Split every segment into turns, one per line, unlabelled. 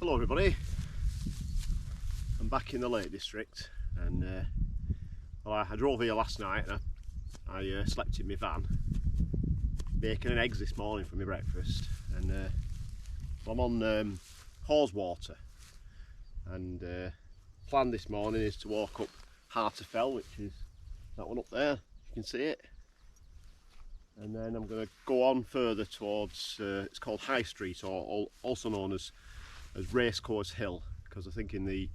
Hello everybody, I'm back in the Lake District and well, I drove here last night and I slept in my van, bacon and eggs this morning for my breakfast, and I'm on Haweswater, and plan this morning is to walk up Harter Fell, which is that one up there, you can see it, and then I'm going to go on further towards it's called High Street, or also known as Racecourse Hill, because I think in the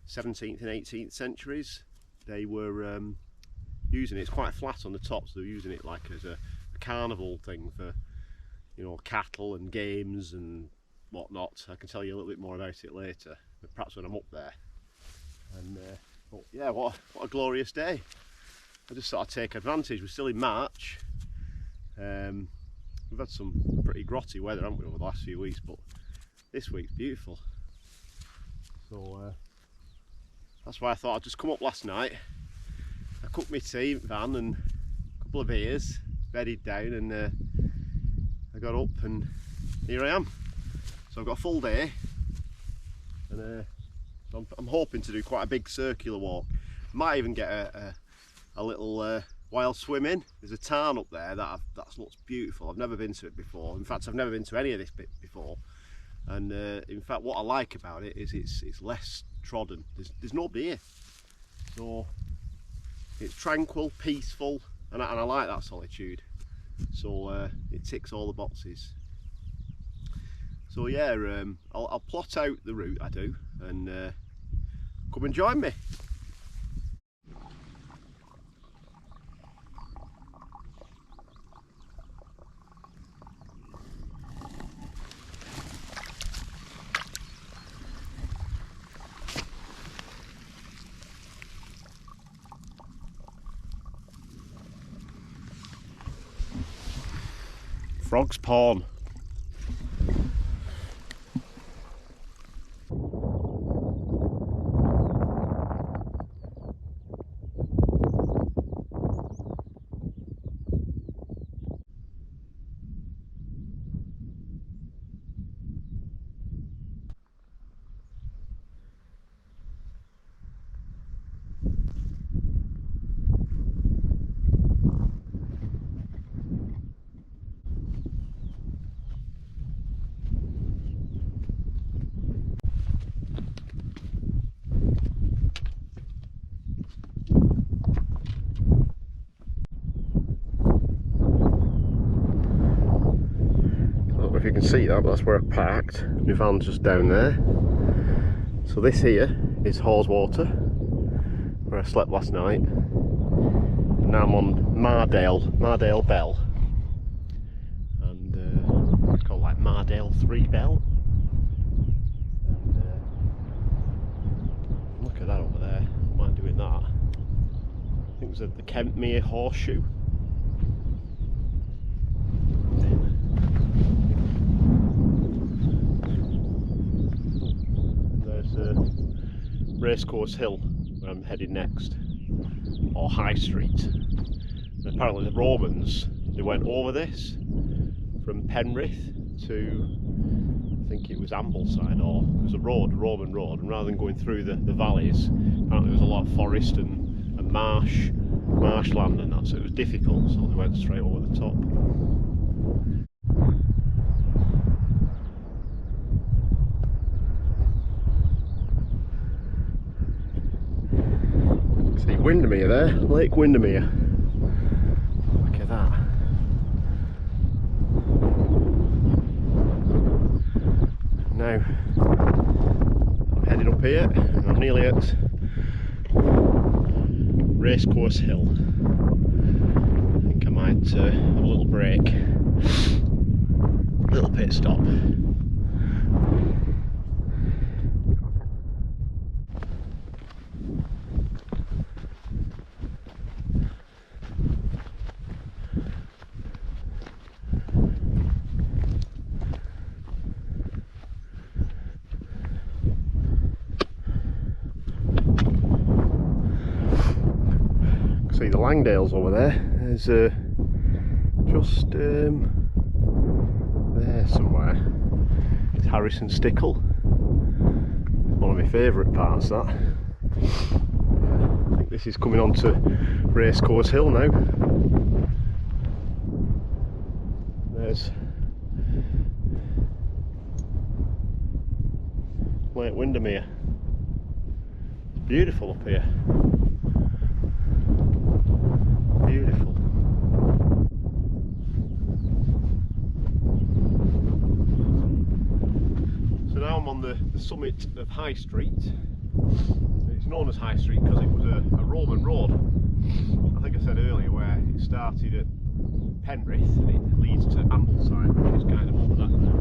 17th and 18th centuries they were using it. It's quite flat on the top, so they're using it like as a carnival thing for, you know, cattle and games and whatnot. I can tell you a little bit more about it later, but perhaps when I'm up there. And but yeah, what a glorious day. I just thought I'd take advantage. We're still in March. We've had some pretty grotty weather, haven't we, over the last few weeks, but this week's beautiful. So that's why I thought I'd just come up last night. I cooked my tea in the van and a couple of beers, bedded down, and I got up and here I am. So I've got a full day, and I'm hoping to do quite a big circular walk. Might even get a little while swimming. There's a tarn up there that looks beautiful. I've never been to it before. In fact, I've never been to any of this bit before. And in fact, what I like about it is it's less trodden. There's nobody here, so it's tranquil, peaceful, and I like that solitude. So it ticks all the boxes. So yeah, I'll plot out the route I do, and come and join me. Frog's Pawn. If you can see that, but that's where I parked. My van's just down there. So this here is Haweswater, where I slept last night. And now I'm on Mardale Bell, and it's called like Mardale 3 Bell. And look at that over there. I don't mind doing that. I think it was the Kentmere Horseshoe. Racecourse Hill, where I'm heading next, or High Street. And apparently the Romans, they went over this from Penrith to, I think it was Ambleside, or it was a Roman road, and rather than going through the valleys, apparently there was a lot of forest and marshland and that, so it was difficult, so they went straight over the top. Windermere there, Lake Windermere. Look at that. Now I'm heading up here, and I'm nearly at Racecourse Hill. I think I might have a little break, little pit stop. See the Langdales over there. There's just there somewhere. It's Harrison Stickle. one of my favourite parts, that. I think this is coming on to Racecourse Hill now. There's Lake Windermere. It's beautiful up here. Beautiful. So now I'm on the summit of High Street. It's known as High Street because it was a Roman road. I think I said earlier where it started at Penrith and it leads to Angle Tarn, which is kind of over that now.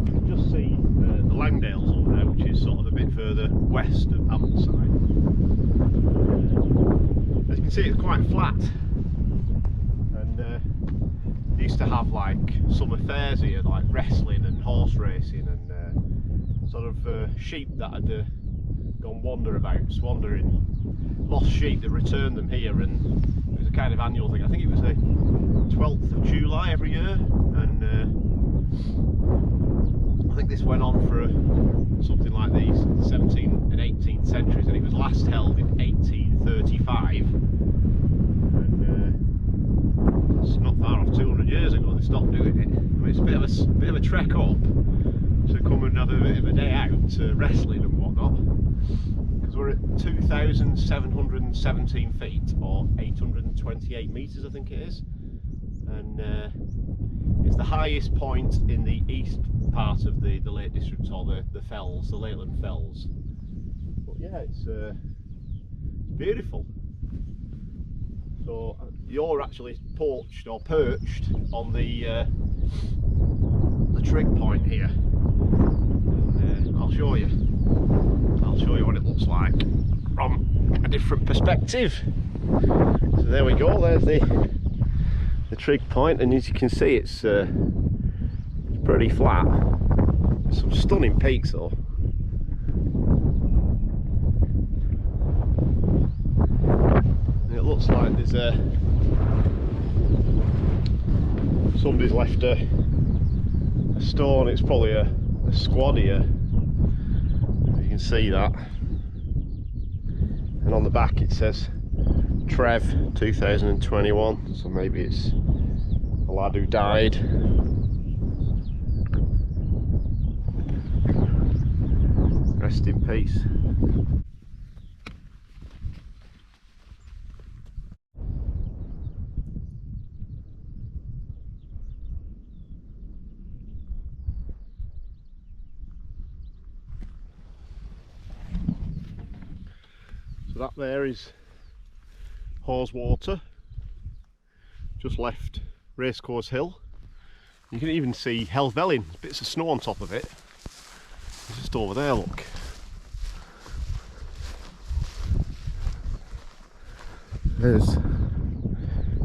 You can just see the Langdales over there, which is sort of a bit further west of Ambleside. As you can see, it's quite flat, and they used to have like summer fairs here, like wrestling and horse racing and sort of sheep that had gone wandering, lost sheep. They returned them here, and it was a kind of annual thing. I think it was the 12th of July every year, and I think this went on for something like the 17th and 18th centuries, and it was last held in 1835, and it's not far off 200 years ago they stopped doing it. I mean, it's a bit of a trek up to come and have a bit of a day out wrestling and whatnot, because we're at 2,717 feet or 828 metres I think it is, and it's the highest point in the east part of the Lake District, or the Fells, the Lakeland Fells. But yeah, it's beautiful. So you're actually perched on the trig point here, and I'll show you what it looks like from a different perspective. So there we go, there's the trig point, and as you can see it's pretty flat. There's some stunning peaks though. And it looks like there's somebody's left a stone. It's probably a squad here. You can see that. And on the back it says Trev 2021, so maybe it's a lad who died. Rest in peace. So that there is Haweswater, just left Racecourse Hill. You can even see Helvellyn, bits of snow on top of it. It's just over there, look. There's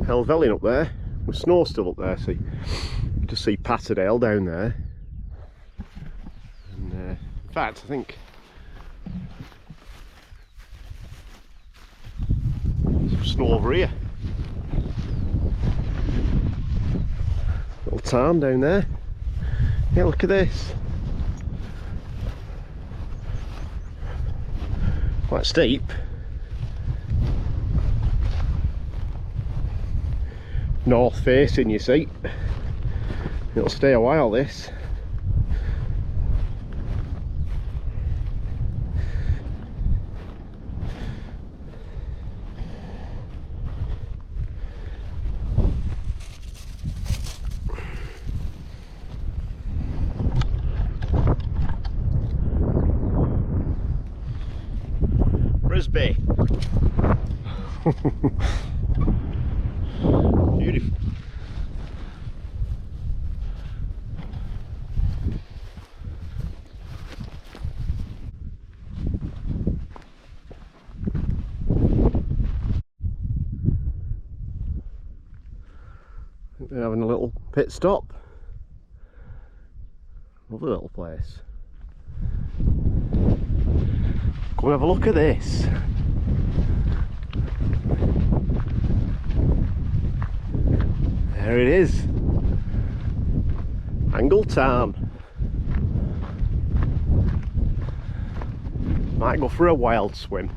Helvellyn up there, with snow still up there, so you can just see Patterdale down there. And in fact, I think some snow over here. Little tarn down there. Yeah, look at this. Quite steep. North facing, you see. It'll stay a while, this. Frisbee. Beautiful. I think they're having a little pit stop. Lovely little place. Come and have a look at this. There it is. Angle Tarn. Might go for a wild swim.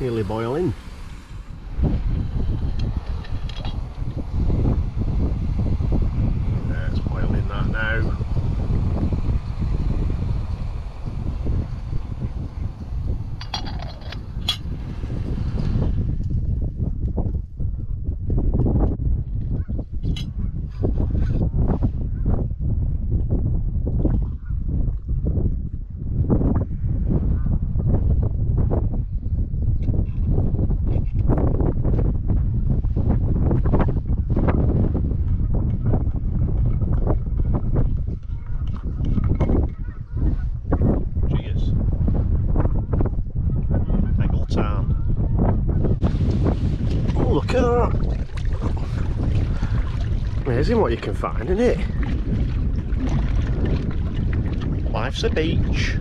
Nearly boiling. It's boiling that now. Look at that! Amazing what you can find, isn't it? Life's a beach.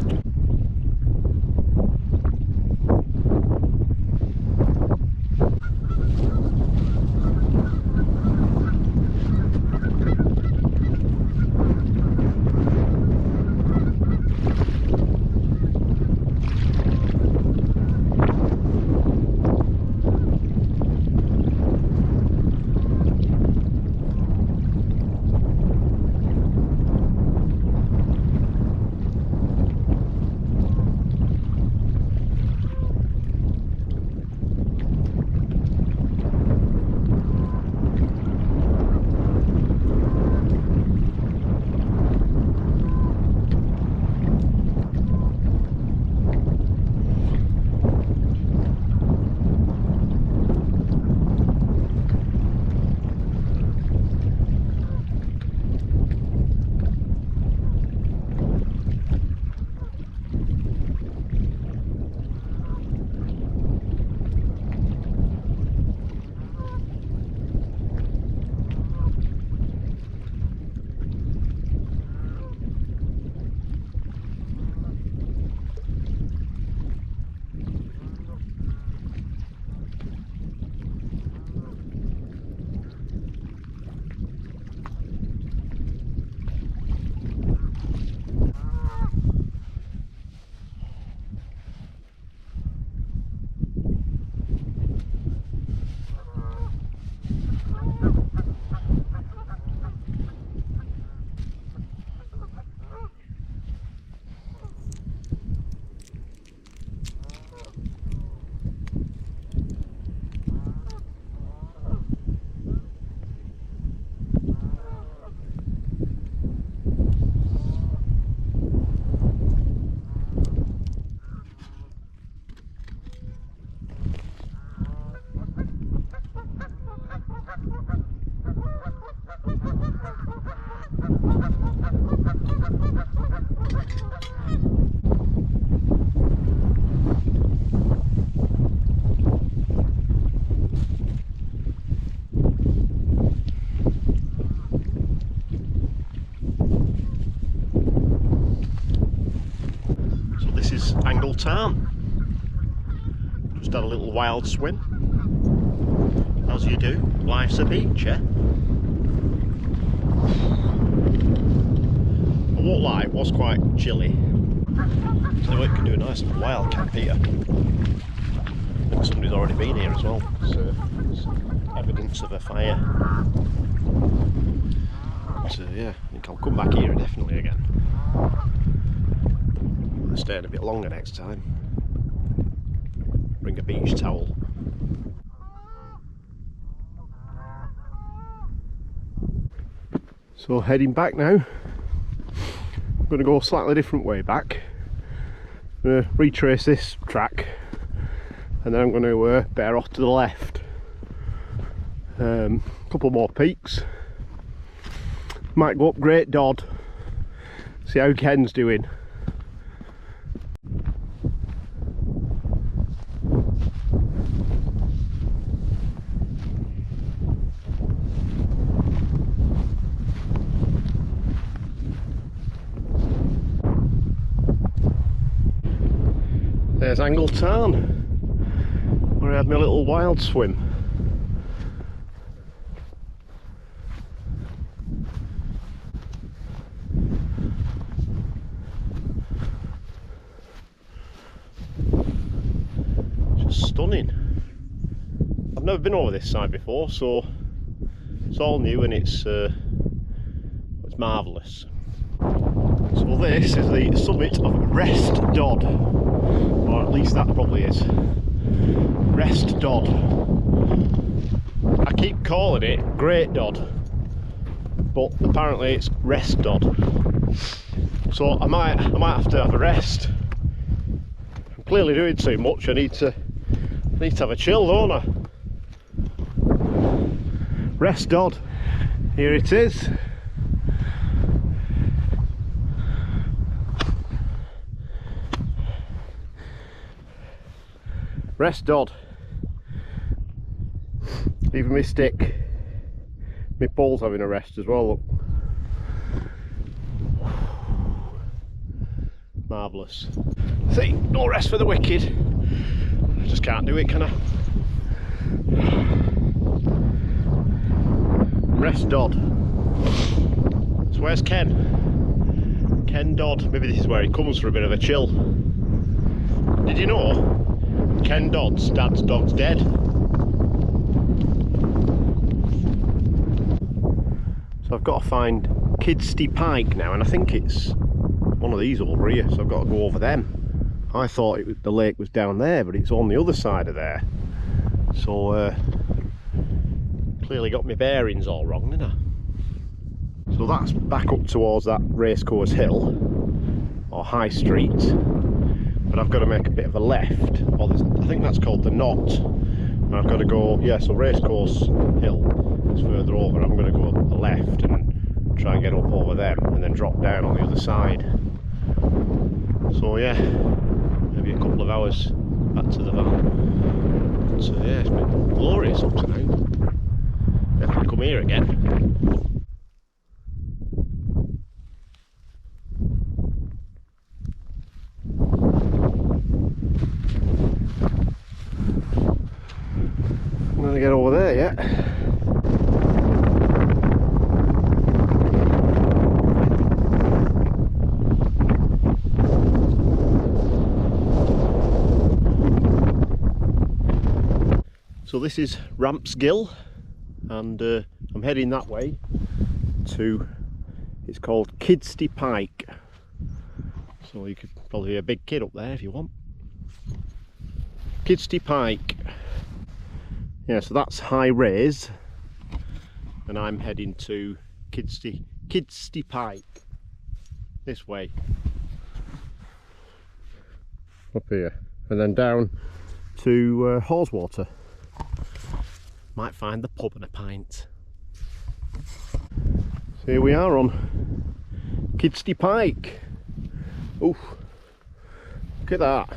Angle Tarn. Just had a little wild swim, as you do. Life's a beach, eh? I won't lie, it was quite chilly. So you can do a nice wild camp here. And somebody's already been here as well, so there's evidence of a fire. So yeah, I think I'll come back here definitely again. I'll stay a bit longer next time. Bring a beach towel. So heading back now. I'm going to go a slightly different way back. I'm going to retrace this track and then I'm going to bear off to the left. A couple more peaks. Might go up Great Dodd, see how Ken's doing. There's Angle Tarn, where I had my little wild swim. Just stunning. I've never been over this side before, so it's all new and it's marvellous. So this is the summit of Rest Dodd, or at least that probably is. Rest Dodd. I keep calling it Great Dodd, but apparently it's Rest Dodd. So I might have to have a rest. I'm clearly doing too much. I need to have a chill, don't I? Rest Dodd. Here it is. Rest Dodd. Even my stick, my pole's having a rest as well, look. Marvellous. See, no rest for the wicked. I just can't do it, can I? Rest Dodd. So where's Ken? Ken Dodd. Maybe this is where he comes for a bit of a chill. Did you know Ken Dodd's dad's dog's dead? So I've got to find Kidsty Pike now, and I think it's one of these over here, so I've got to go over them. I thought the lake was down there, but it's on the other side of there. So clearly got my bearings all wrong, didn't I? So that's back up towards that Racecourse Hill, or High Street. But I've got to make a bit of a left, or I think that's called the Knott, and I've got to go, yeah, so Racecourse Hill is further over. I'm going to go up the left and try and get up over them and then drop down on the other side. So yeah, maybe a couple of hours back to the van. So yeah, it's been glorious up to now. Definitely come here again. I'm going to get over there yet. So this is Rampsgill, and I'm heading that way to, it's called Kidsty Pike. So you could probably hear a big kid up there if you want. Kidsty Pike. Yeah, so that's High Raise, and I'm heading to Kidsty Pike, this way, up here, and then down to Haweswater. Might find the pub and a pint. So here we are on Kidsty Pike. Ooh, look at that.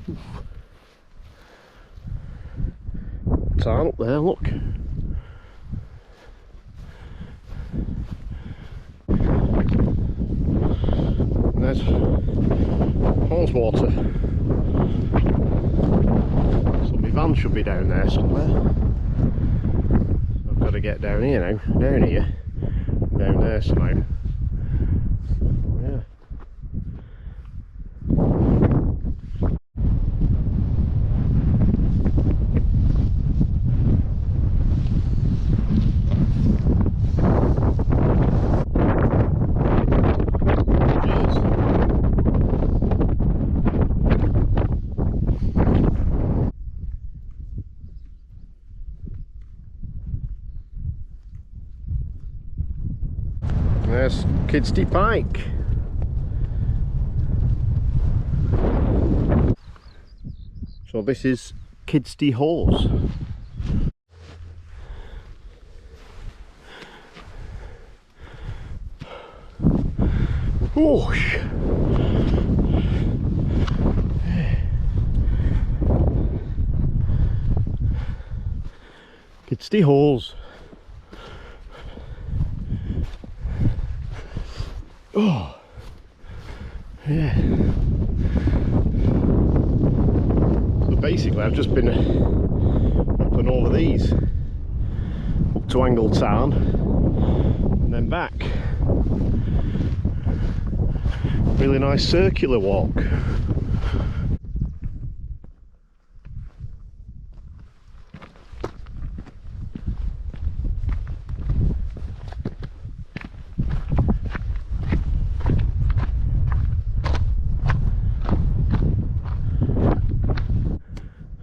Oof. Tarn up there, look. And there's Haweswater. So my van should be down there somewhere. I've got to get down here now, down here, down there somehow. Yeah. There's Kidsty Pike. So this is Kidsty Howes. Oh, Kidsty Howes. Oh, yeah. So basically, I've just been up and over these, up to Angle Tarn, and then back. Really nice circular walk.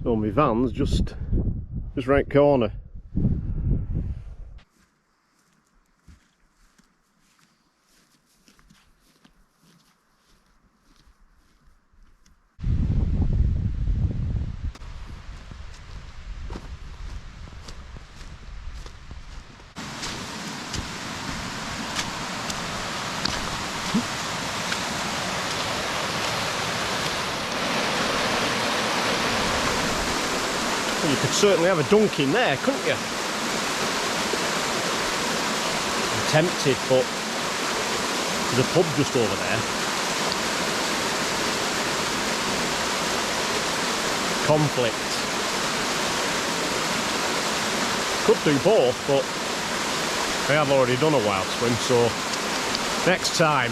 So my van's just right corner. Well, you could certainly have a dunk in there, couldn't you? I'm tempted, but there's a pub just over there. Conflict. Could do both, but I have already done a wild swim, so next time,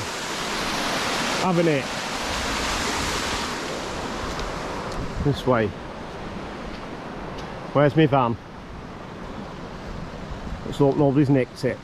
having it this way. Where's my van? Let's hope nobody's nicked it.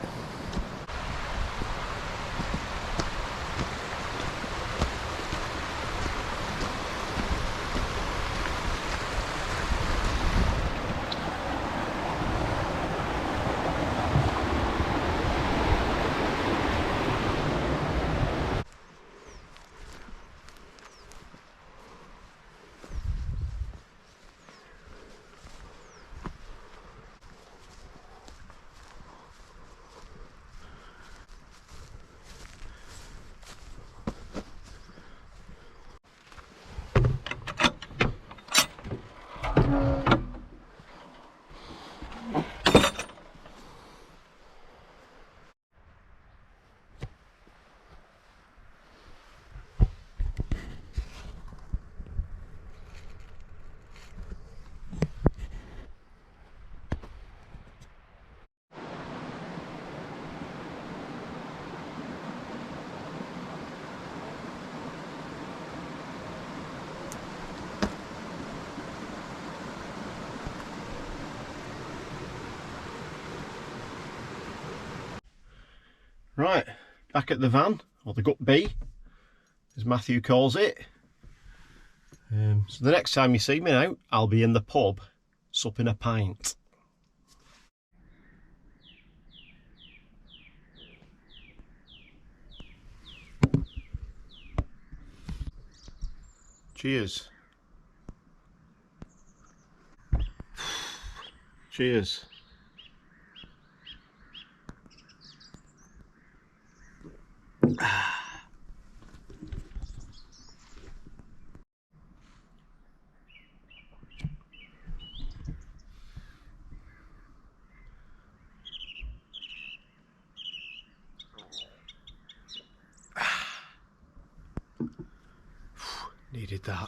Right, back at the van, or the gut B, as Matthew calls it. So the next time you see me now, I'll be in the pub, supping a pint. Cheers. Cheers. Needed that.